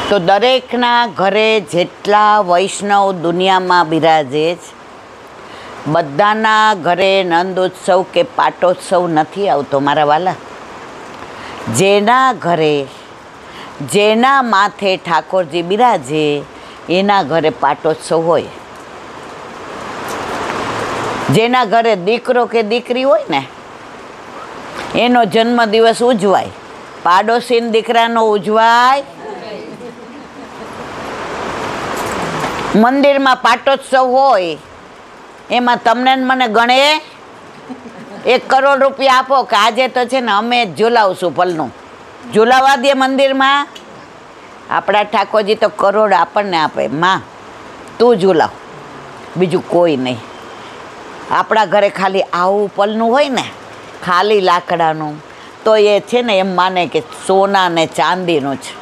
તો દરેકના ઘરે જેટલા વૈષ્ણવ દુનિયામાં બિરાજે છે, બધાના ઘરે નંદોત્સવ કે પાટોત્સવ નથી આવતો મારા વાલા. જેના ઘરે જેના માથે ઠાકોરજી બિરાજે એના ઘરે પાટોત્સવ હોય. જેના ઘરે દીકરો કે દીકરી હોય ને એનો જન્મદિવસ ઉજવાય, પાડોશીના દીકરાનો ઉજવાય. મંદિરમાં પાટોત્સવ હોય એમાં તમને મને ગણે 1 કરોડ રૂપિયા આપો કે આજે તો છે ને અમે જ ઝુલાવશું પલનું, ઝુલાવા દે મંદિરમાં. આપણા ઠાકોરજી તો કરોડ આપણને આપે, માં તું ઝુલાવ, બીજું કોઈ નહીં. આપણા ઘરે ખાલી આવું પલનું હોય ને, ખાલી લાકડાનું, તો એ છે ને એમ માને કે સોના ને ચાંદીનું છે.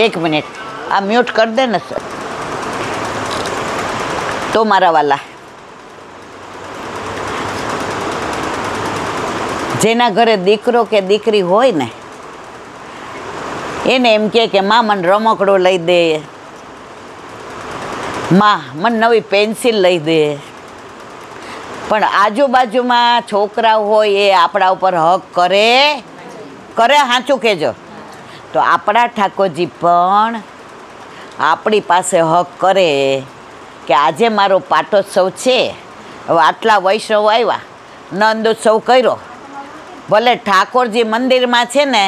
1 મિનિટ આ મ્યુટ કરી દે ને સર. તો મારા વાલા, જેના ઘરે દીકરો કે દીકરી હોય ને એને એમ કે માં મને રમકડું લઈ દે, માં મને નવી પેન્સિલ લઈ દે. પણ આજુબાજુમાં છોકરા હોય એ આપણા ઉપર હક કરે સાચું કહેજો. તો આપણા ઠાકોરજી પણ આપણી પાસે હક કરે કે આજે મારો પાટોત્સવ છે, હવે આટલા વૈષ્ણવ આવ્યા, નંદોત્સવ કર્યો. ભલે ઠાકોરજી મંદિરમાં છે ને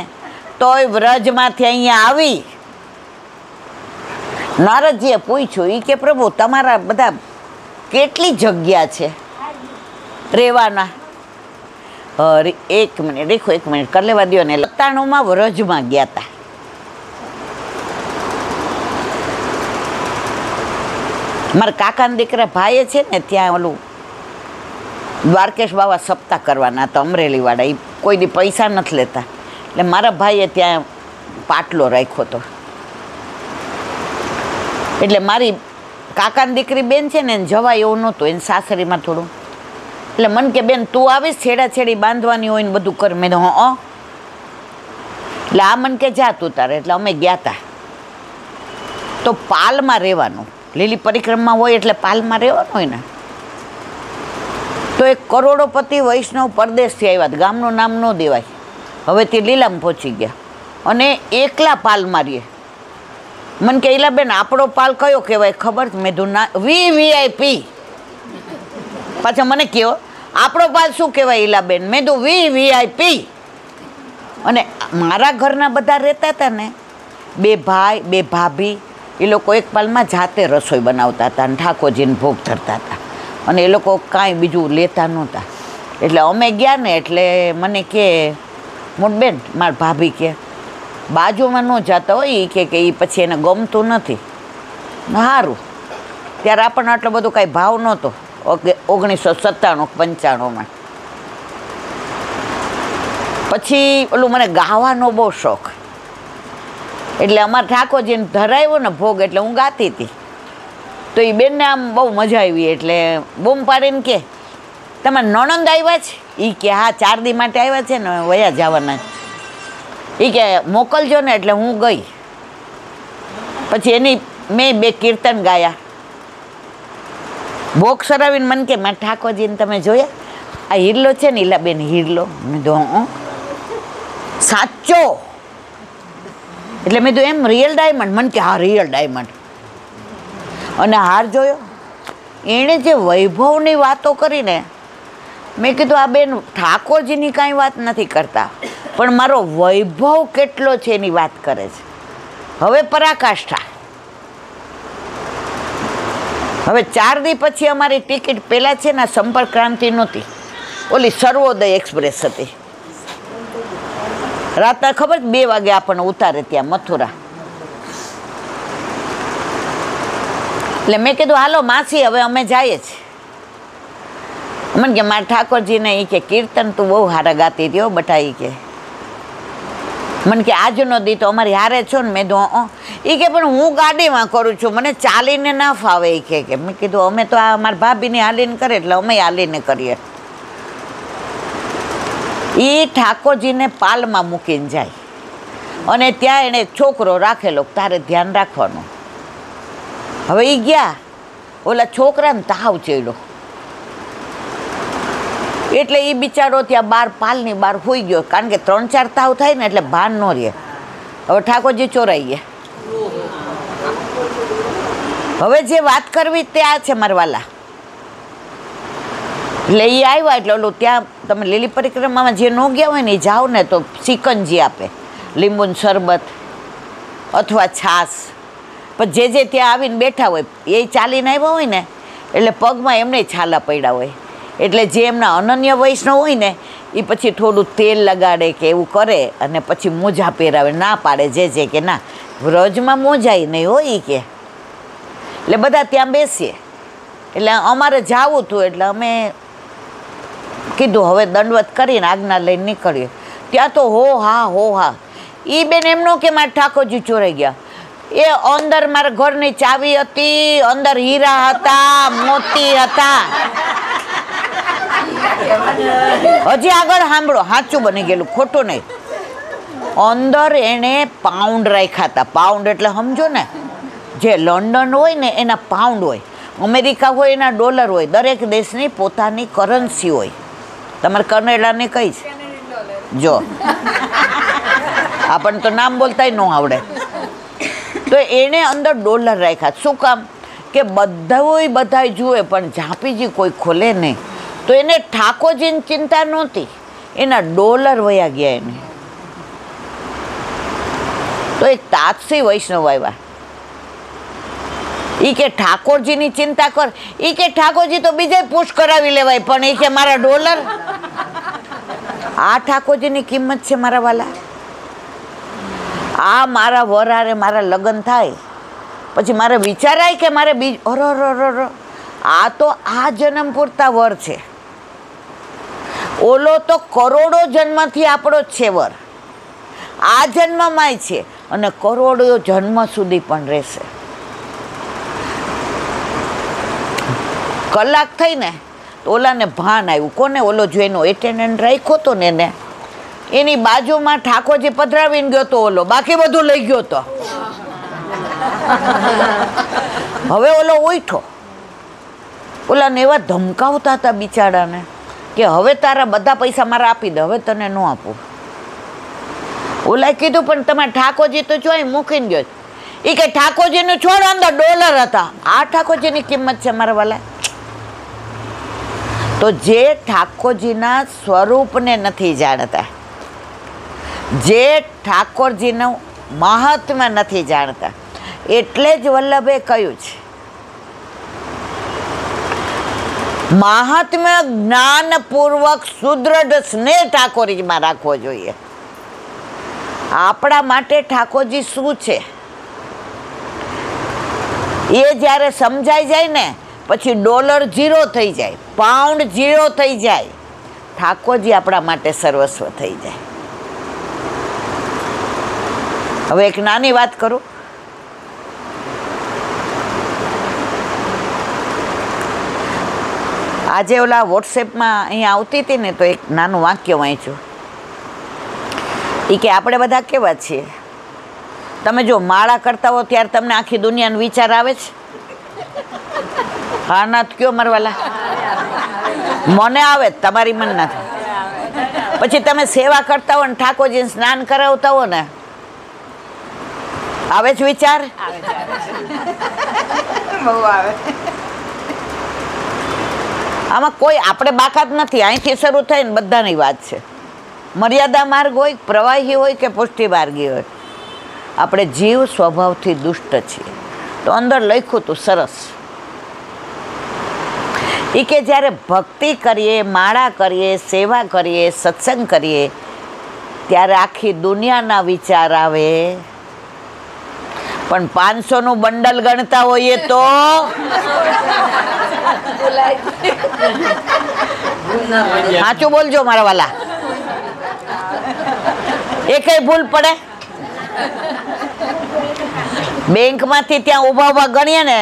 તોય વ્રજમાંથી અહીંયા આવી નારદજીએ પૂછ્યું, એ કે પ્રભુ તમારા બધા કેટલી જગ્યા છે રહેવાના? અરે 1 મિનિટ દેખો, 1 મિનિટ કરી લેવા દો ને. 97માં વ્રજમાં ગયા હતા. મારા કાકાના દીકરા ભાઈએ છે ને ત્યાં ઓલું દ્વારકેશ બાવા સપ્તાહ કરવાના હતા, અમરેલીવાળા. એ કોઈ દી પૈસા નથી લેતા, એટલે મારા ભાઈએ ત્યાં પાટલો રાખ્યો હતો. એટલે મારી કાકાની દીકરી બેન છે ને એને જવાય એવું નહોતું, એને સાસરીમાં થોડું. એટલે મન કે બેન તું આવીશ, છેડાછેડી બાંધવાની હોય ને બધું કર. મેં તો એટલે આ મન કે જા તું તારે. એટલે અમે ગયા હતા. તો પાલમાં રહેવાનું, લીલી પરિક્રમા હોય એટલે પાલમાં રહેવાનું હોય ને. તો એક કરોડોપતિ વૈષ્ણવ પરદેશથી આવ્યા, ગામનું નામ ન દેવાય, હવે તે લીલામાં પહોંચી ગયા અને એકલા પાલ મારીએ. મને કે ઈલાબેન આપણો પાલ કયો કહેવાય ખબર? મેં કીધું ના, VIP. પાછા મને કહો આપણો પાલ શું કહેવાય ઈલાબેન? મેં કીધું VIP. અને મારા ઘરના બધા રહેતા હતા ને, 2 ભાઈ 2 ભાભી, એ લોકો એક પાલમાં જાતે રસોઈ બનાવતા હતા અને ઠાકોરજીને ભોગ ધરતા હતા. અને એ લોકો કાંઈ બીજું લેતા નહોતા. એટલે અમે ગયા ને એટલે મને કે મોટબેન, મારા ભાભી કે બાજુમાં ન જતા હોય, એ કે એ પછી એને ગમતું નથી. સારું, ત્યારે આપણને આટલો બધો કાંઈ ભાવ નહોતો 1997-95માં. પછી ઓલું મને ગાવાનો બહુ શોખ, એટલે અમારા ઠાકોરજીને ધરાવ્યો ને ભોગ, એટલે હું ગાતી હતી. તો એ બેનને આમ બહુ મજા આવી, એટલે બૂમ પાડીને કે તમારે નણંદ આવ્યા છે? એ કે હા 4 દી માટે આવ્યા છે ને વયા જવાના. એ કે મોકલજો ને. એટલે હું ગઈ. પછી એની મેં 2 કીર્તન ગાયા. ભોગ સરાવીને મને કે મારા ઠાકોરજીને તમે જોયા? આ હિરલો છે ને ઈલાબેન, હિરલો. મેં તો સાચો? એટલે મેં તો એમ રિયલ ડાયમંડ? મને કે હા રિયલ ડાયમંડ. અને હાર જોયો, એણે જે વૈભવની વાતો કરીને, મેં કીધું આ બેન ઠાકોરજીની કાંઈ વાત નથી કરતા, પણ મારો વૈભવ કેટલો છે એની વાત કરે છે. હવે પરાકાષ્ઠા. હવે 4 દી પછી અમારી ટિકિટ, પહેલાં છે ને સંપર્ક ક્રાંતિ નહોતી, ઓલી સર્વોદય એક્સપ્રેસ હતી. રાતના ખબર 2 વાગે આપણને ઉતારે ત્યાં મથુરા. એટલે મેં કીધું હાલો માસી હવે અમે જઈએ છીએ. મને કે મારા ઠાકોરજીને એ કે કીર્તન તું બહુ સારા ગાતી હતી હો બટા. એ કે મને કે આજનો દી તો અમારી હારે છો ને. મેં તો એ કે પણ હું ગાડીમાં કરું છું, મને ચાલીને ના ફાવે. એ કે મેં કીધું અમે તો આ મારા ભાભીને હાલીને કરે એટલે અમે હાલીને કરીએ. એ ઠાકોરજીને પાલમાં મૂકીને જાય અને ત્યાં એણે છોકરો રાખેલો, તારે ધ્યાન રાખવાનું. હવે એ ગયા, ઓલા છોકરાને તાવ ચડ્યો એટલે એ બિચારો ત્યાં બહાર પાલની બહાર હોઈ ગયો, કારણ કે 3-4 તાવ થાય ને એટલે ભાન ન રહે. હવે ઠાકોરજી ચોરાઈ ગયા. હવે જે વાત કરવી તે આ છે મારા વાલા. એટલે એ આવ્યા એટલે ઓલું ત્યાં તમે લીલી પરિક્રમામાં જે ન ગયા હોય ને એ જાઓ ને તો સિકંજી આપે, લીંબુનું શરબત અથવા છાશ. પણ જે ત્યાં આવીને બેઠા હોય એ ચાલીને આવ્યા હોય ને એટલે પગમાં એમને છાલા પડ્યા હોય, એટલે જે એમના અનન્ય વૈષ્ણવ હોય ને એ પછી થોડું તેલ લગાડે કે એવું કરે અને પછી મોજા પહેરાવે. ના પાડે જે કે ના, વ્રજમાં મોજાય નહીં હોય કે. એટલે બધા ત્યાં બેસીએ. એટલે અમારે જવું હતું એટલે અમે કીધું હવે દંડવત કરીને આજ્ઞા લઈને નીકળીએ. ત્યાં તો હો હા એ બેન એમનો કે મારા ઠાકોરજી ચોરાઈ ગયા. એ અંદર મારા ઘરની ચાવી હતી, અંદર હીરા હતા, મોતી હતા. હજી આગળ સાંભળો, સાચું બની ગયેલું, ખોટું નહીં. અંદર એણે પાઉન્ડ રાખ્યા હતા. પાઉન્ડ એટલે સમજો ને, જે લંડન હોય ને એના પાઉન્ડ હોય, અમેરિકા હોય એના ડોલર હોય. દરેક દેશની પોતાની કરન્સી હોય. તમારે કેનેડાની કઈ છે? જો આપણને તો નામ બોલતા ન આવડે. તો એણે અંદર ડોલર રાખ્યા. શું કામ? કે બધા જુએ પણ ઝાંપીજી કોઈ ખોલે નહીં. તો એને ઠાકોરજીની ચિંતા નહોતી, એના ડોલર વયા ગયા એને. તો એક તાપસી વૈષ્ણવ આવ્યા. એ કે ઠાકોરજીની ચિંતા કર. એ કે ઠાકોરજી તો બીજે પુશ કરાવી લેવાય, પણ એ કે મારા ડોલર. આ ઠાકોરજીની કિંમત છે મારા વાલા. આ મારા વરારે મારા લગ્ન થાય પછી મારે વિચારાય કે મારે આ તો આ જન્મ પૂરતા વર છે. ઓલો તો કરોડો જન્મથી આપણો જ છે વર. આ જન્મમાંય છે અને કરોડો જન્મ સુધી પણ રહેશે. કલાક થઈ ને તો ઓલાને ભાન આવ્યું. કોને? ઓલો જો એનો એટેન્ડન્ટ રાખ્યો હતો ને એને, એની બાજુમાં ઠાકોરજી પધરાવીને ગયો તો ઓલો, બાકી બધું લઈ ગયો તો. હવે ઓલો ઉઠો, ઓલાને એવા ધમકાવતા હતા બિચારાને કે હવે તારા બધા પૈસા મારા આપી દે, હવે તને ન આપું. ઓલાએ કીધું પણ તમારા ઠાકોરજી તો જોઈ મૂકીને ગયો. એ કે ઠાકોરજીનું છોડ, અંદર ડોલર હતા. આ ઠાકોરજીની કિંમત છે મારા વાલા. તો જે ઠાકોરજીના સ્વરૂપને નથી જાણતા, જે ઠાકોરજીનું મહાત્મ્ય નથી જાણતા, એટલે જ વલ્લભે કહ્યું છે મહાત્મ્ય જ્ઞાનપૂર્વક સુદૃઢ સ્નેહ ઠાકોરજીમાં રાખવો જોઈએ. આપણા માટે ઠાકોરજી શું છે એ જ્યારે સમજાઈ જાય ને પછી ડોલર 0 થઈ જાય, પાઉન્ડ 0 થઈ જાય, ઠાકોરજી આપણા માટે સર્વસ્વ થઈ જાય. હવે એક નાની વાત કરું. આજે ઓલા વોટ્સએપમાં અહીંયા આવતી હતી ને તો એક નાનું વાક્ય વાંચ્યું. એ કે આપણે બધા કેવા છીએ, તમે જો માળા કરતા હો ત્યારે તમને આખી દુનિયાનો વિચાર આવે છે? હા ના કયો મરવાલા? મને આવે, તમારી મન નથી. પછી તમે સેવા કરતા હો ને ઠાકોરજીને સ્નાન કરાવતા હો ને, આવે છે વિચાર? બહુ આવે. આમાં કોઈ આપણે બાકાત નથી. અહીંથી શરૂ થાય ને બધાની વાત છે. મર્યાદા માર્ગ હોય, પ્રવાહી હોય કે પુષ્ટિ માર્ગી હોય, આપણે જીવ સ્વભાવથી દુષ્ટ છીએ. તો અંદર લખ્યું હતું સરસ. એ કે જ્યારે ભક્તિ કરીએ, માળા કરીએ, સેવા કરીએ, સત્સંગ કરીએ ત્યારે આખી દુનિયાના વિચાર આવે, પણ 500નું બંડલ ગણતા હોઈએ તો સાચું બોલજો મારા વાલા. એ કઈ ભૂલ પડે? બેંકમાંથી ત્યાં ઊભા ગણીએ ને,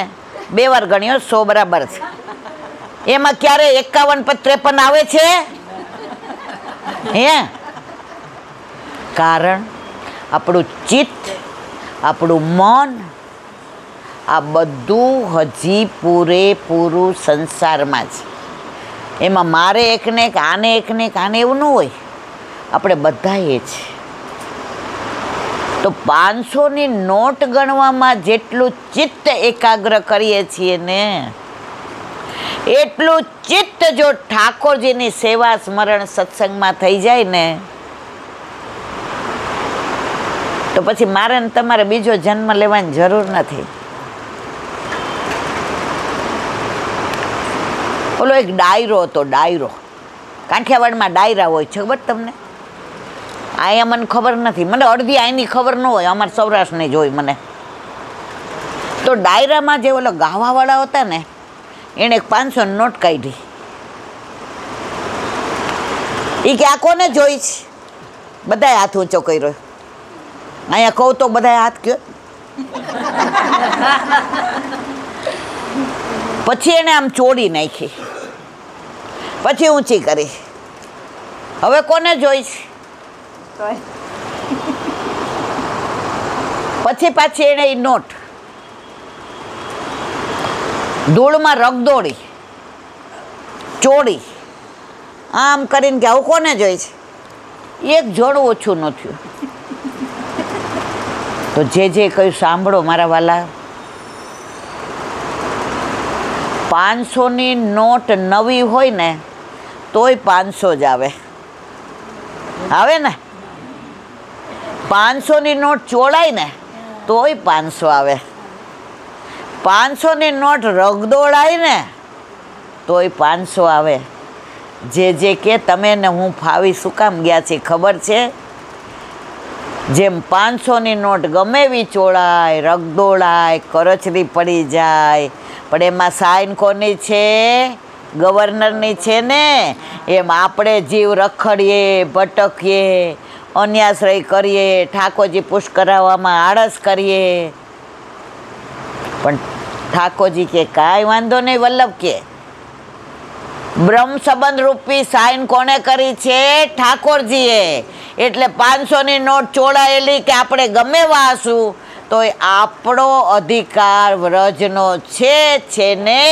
2 વાર ગણ્યો, 100 બરાબર છે. એમાં ક્યારે 51 પર 53 આવે છે? હે? કારણ આપણું ચિત્ત, આપણું મન, આ બધું હજી પૂરેપૂરું સંસારમાં જ. એમાં મારે એકને એક, આને એકને એક, આને એવું ન હોય. આપણે બધાએ જ. તો 500ની નોટ ગણવામાં જેટલું ચિત્ત એકાગ્ર કરીએ છીએ ને, એટલું ચિત્ત જો ઠાકોરજીની સેવા સ્મરણ સત્સંગમાં થઈ જાય ને, તો પછી મારે ને તમારે બીજો જન્મ લેવાની જરૂર નથી. ઓલો એક ડાયરો હતો, ડાયરો. કાંઠિયાવાડમાં ડાયરા હોય છે, ખબર તમને? અહીંયા મને ખબર નથી, મને અડધી અહીંની ખબર ન હોય, અમારે સૌરાષ્ટ્રની જ હોય મને. તો ડાયરામાં જે ઓલો ગાવાવાળા હતા ને, એણે એક 500 નોટ કાઢી. એ કે આ કોને જોઈ છે? બધાએ હાથ ઊંચો કર્યો. અહીંયા કહું તો બધાએ હાથ કયો. પછી એને આમ ચોડી નાખી, પછી ઊંચી કરી. હવે કોને જોઈ છે? પછી પાછી એને એ નોટ ધૂળમાં રગદોડી, ચોડી, આમ કરીને કે આવું કોને જોઈ છે? એક જોડું ઓછું ન થયું. તો જે કહ્યું સાંભળો મારા વાલા, 500ની નોટ નવી હોય ને તોય 500 જ આવે ને. 500ની નોટ ચોળાય ને તોય 500 આવે. 500ની નોટ રગદોળાય ને તોય 500 આવે. જે કે તમે ને હું ફાવી શું કામ ગયા છે ખબર છે? જેમ 500ની નોટ ગમે એવી ચોળાય, રગદોળાય, કરચરી પડી જાય, પણ એમાં સાઈન કોની છે? ગવર્નરની છે ને. એમ આપણે જીવ રખડીએ, ભટકીએ, અન્યાશ્રય કરીએ, ઠાકોરજી પુશ કરાવવામાં આળસ કરીએ, પણ ઠાકોરજી કે કાંઈ વાંધો નહીં વલ્લભ કે બ્રહ્મ સંબંધ રૂપી સાઈન કોણે કરી છે? ઠાકોરજીએ. એટલે 500ની નોટ ચોળાયેલી કે આપણે ગમે વાસું તો આપણો અધિકાર વ્રજનો છે ને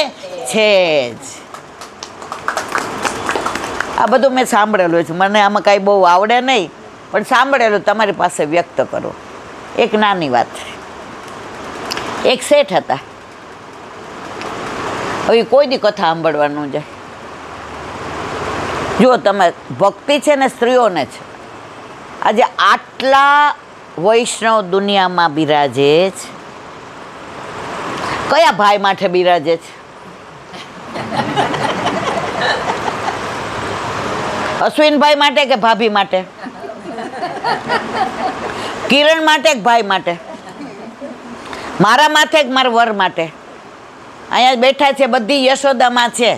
છે જ. આ બધું મેં સાંભળેલું છે. મને આમાં કાંઈ બહુ આવડે નહીં, પણ સાંભળેલું તમારી પાસે વ્યક્ત કરો. એક નાની વાત. એક શેઠ હતા. હવે કોઈ દી કથા સાંભળવાનું છે. જો તમે ભક્તિ છે ને સ્ત્રીઓને છે. આજે આટલા વૈષ્ણવ દુનિયામાં બિરાજે છે. કયા ભાઈ માટે બિરાજે છે? અશ્વિનભાઈ માટે કે ભાભી માટે? કિરણ માટે કે ભાઈ માટે? મારા માથે કે મારા વર માટે? અહીંયા બેઠા છે બધી યશોદામાં છે,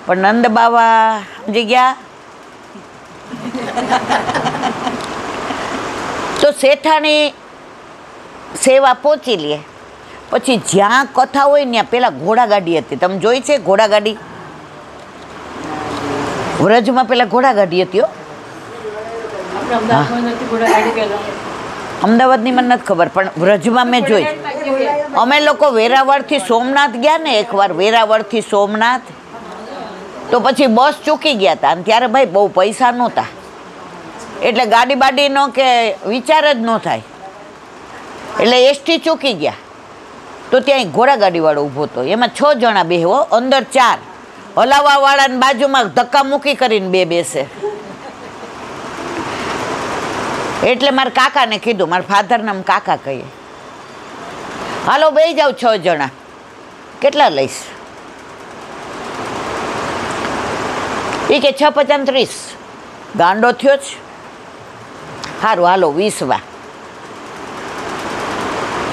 પણ નંદ બાવા સમજી ગયા. તો શેઠાની સેવા પહોંચી લે. પછી જ્યાં કથા હોય ને ત્યાં પેલા ઘોડાગાડી હતી. તમે જોઈ છે ઘોડાગાડી? વ્રજમાં પેલા ઘોડાગાડી હતી. અમદાવાદની મને નથી ખબર, પણ વ્રજમાં મેં જોઈ. અમે લોકો વેરાવળથી સોમનાથ ગયા ને એકવાર, વેરાવળથી સોમનાથ. તો પછી બસ ચૂકી ગયા હતા, અને ત્યારે ભાઈ બહુ પૈસા નહોતા, એટલે ગાડી બાડીનો કે વિચાર જ ન થાય. એટલે એસટી ચૂકી ગયા. તો ત્યાં ઘોડાગાડીવાળો ઊભો હતો. એમાં 6 જણા બેહો, અંદર 4. હલાવાવાળાની બાજુમાં ધક્કા મૂકી કરીને 2 બેસે. એટલે મારા કાકાને કીધું, મારા ફાધરને કાકા કહીએ, હાલો બેસી જાઓ 6 જણા. કેટલા લઈશ? એ કે 6.35. ગાંડો થયો છે? સારું હાલો 20 વા.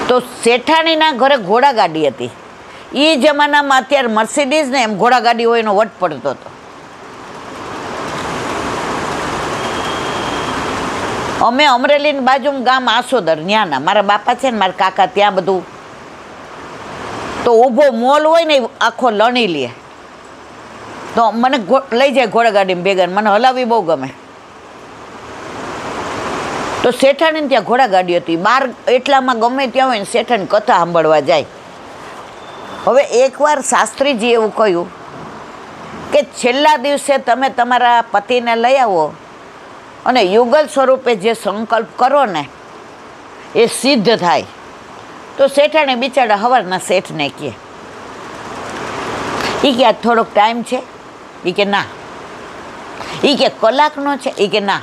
તો શેઠાણીના ઘરે ઘોડાગાડી હતી. એ જમાનામાં અત્યારે મર્સિડીઝ ને એમ ઘોડાગાડી હોય એનો વટ પડતો હતો. અમે અમરેલીની બાજુમાં ગામ આસોદર, ન્યાના મારા બાપા છે ને મારા કાકા, ત્યાં બધું તો ઊભો મોલ હોય ને આખો લણી લે. તો મને લઈ જાય ઘોડાગાડીમાં ભેગા, મને હલાવી બહુ ગમે. તો તો શેઠાણીને ત્યાં ઘોડાગાડી હતી. બાર એટલામાં ગમે ત્યાં હોય ને શેઠાણી કથા સાંભળવા જાય. હવે એકવાર શાસ્ત્રીજી એવું કહ્યું કે છેલ્લા દિવસે તમે તમારા પતિને લઈ આવો અને યુગલ સ્વરૂપે જે સંકલ્પ કરો ને એ સિદ્ધ થાય. તો શેઠાણી બિચારા હવારના શેઠને કહે, એ કે આ થોડોક ટાઈમ છે? એ કે ના. એ કે કલાકનો છે? એ કે ના.